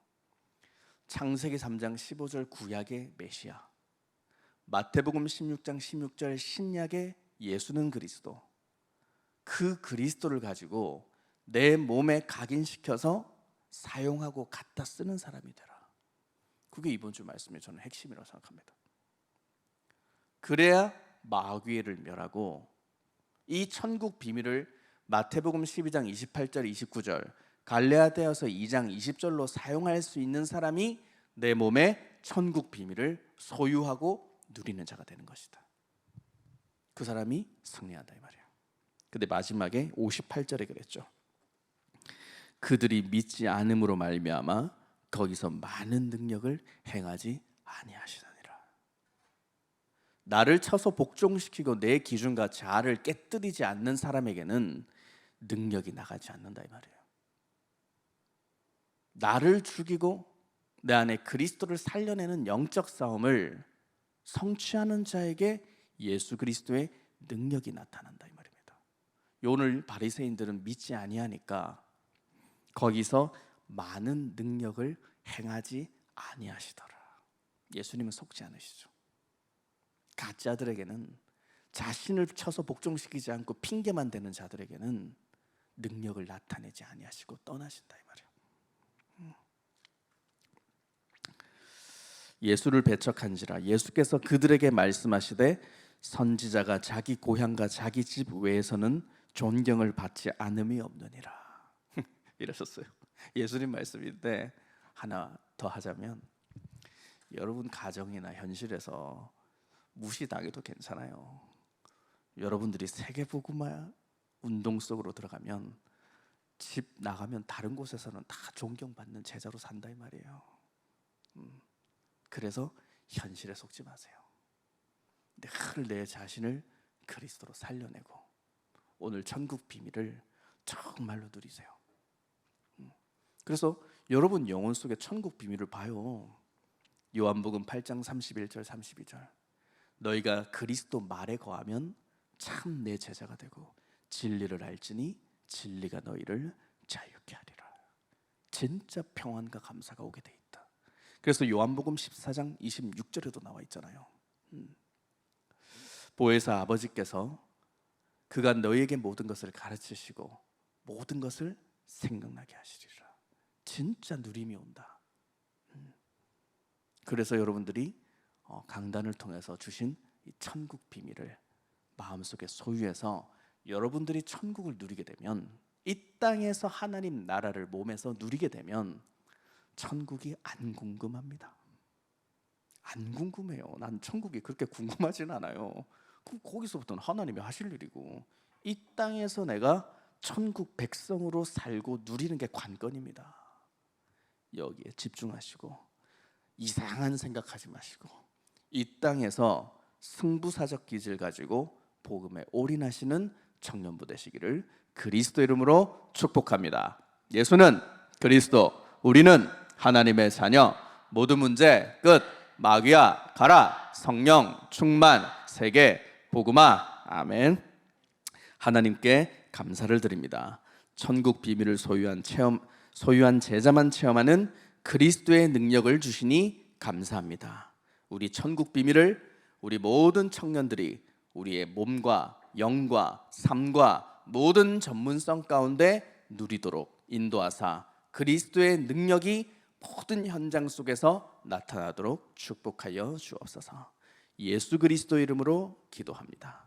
창세기 3장 15절 구약의 메시아, 마태복음 16장 16절 신약의 예수는 그리스도, 그 그리스도를 가지고 내 몸에 각인시켜서 사용하고 갖다 쓰는 사람이 되라. 그게 이번 주 말씀의 저는 핵심이라고 생각합니다. 그래야 마귀를 멸하고 이 천국 비밀을 마태복음 12장 28절 29절, 갈라디아서 2장 20절로 사용할 수 있는 사람이 내 몸에 천국 비밀을 소유하고 누리는 자가 되는 것이다. 그 사람이 승리한다 이 말이에요. 근데 마지막에 58절에 그랬죠. 그들이 믿지 않음으로 말미암아 거기서 많은 능력을 행하지 아니하시느니라. 나를 쳐서 복종시키고 내 기준과 자아를 깨뜨리지 않는 사람에게는 능력이 나가지 않는다 이 말이에요. 나를 죽이고 내 안에 그리스도를 살려내는 영적 싸움을 성취하는 자에게 예수 그리스도의 능력이 나타난다 이 말입니다. 오늘 바리새인들은 믿지 아니하니까 거기서 많은 능력을 행하지 아니하시더라. 예수님은 속지 않으시죠. 가짜들에게는, 자신을 쳐서 복종시키지 않고 핑계만 대는 자들에게는 능력을 나타내지 아니하시고 떠나신다 이 말이에요. 예수를 배척한지라 예수께서 그들에게 말씀하시되 선지자가 자기 고향과 자기 집 외에서는 존경을 받지 않음이 없느니라. 이러셨어요. 예수님 말씀인데 하나 더 하자면, 여러분 가정이나 현실에서 무시당해도 괜찮아요. 여러분들이 세계복음화 운동 속으로 들어가면 집 나가면 다른 곳에서는 다 존경받는 제자로 산다 이 말이에요. 그래서 현실에 속지 마세요. 늘 내 자신을 그리스도로 살려내고 오늘 천국 비밀을 정말로 누리세요. 그래서 여러분 영혼 속에 천국 비밀을 봐요. 요한복음 8장 31절 32절, 너희가 그리스도 말에 거하면 참 내 제자가 되고 진리를 알지니 진리가 너희를 자유케 하리라. 진짜 평안과 감사가 오게 돼 있다. 그래서 요한복음 14장 26절에도 나와 있잖아요. 보혜사 아버지께서 그가 너희에게 모든 것을 가르치시고 모든 것을 생각나게 하시리라. 진짜 누림이 온다. 그래서 여러분들이 강단을 통해서 주신 이 천국 비밀을 마음속에 소유해서 여러분들이 천국을 누리게 되면, 이 땅에서 하나님 나라를 몸에서 누리게 되면 천국이 안 궁금합니다. 안 궁금해요. 난 천국이 그렇게 궁금하진 않아요. 그럼 거기서부터는 하나님이 하실 일이고, 이 땅에서 내가 천국 백성으로 살고 누리는 게 관건입니다. 여기에 집중하시고 이상한 생각하지 마시고 이 땅에서 승부사적 기질 가지고 복음에 올인하시는 청년부 되시기를 그리스도 이름으로 축복합니다. 예수는 그리스도, 우리는 하나님의 자녀. 모든 문제 끝. 마귀야 가라. 성령 충만. 세계 복음화. 아멘. 하나님께 감사를 드립니다. 천국 비밀을 소유한 제자만 체험하는 그리스도의 능력을 주시니 감사합니다. 우리 천국 비밀을 우리 모든 청년들이 우리의 몸과 영과 삶과 모든 전문성 가운데 누리도록 인도하사 그리스도의 능력이 모든 현장 속에서 나타나도록 축복하여 주옵소서. 예수 그리스도 이름으로 기도합니다.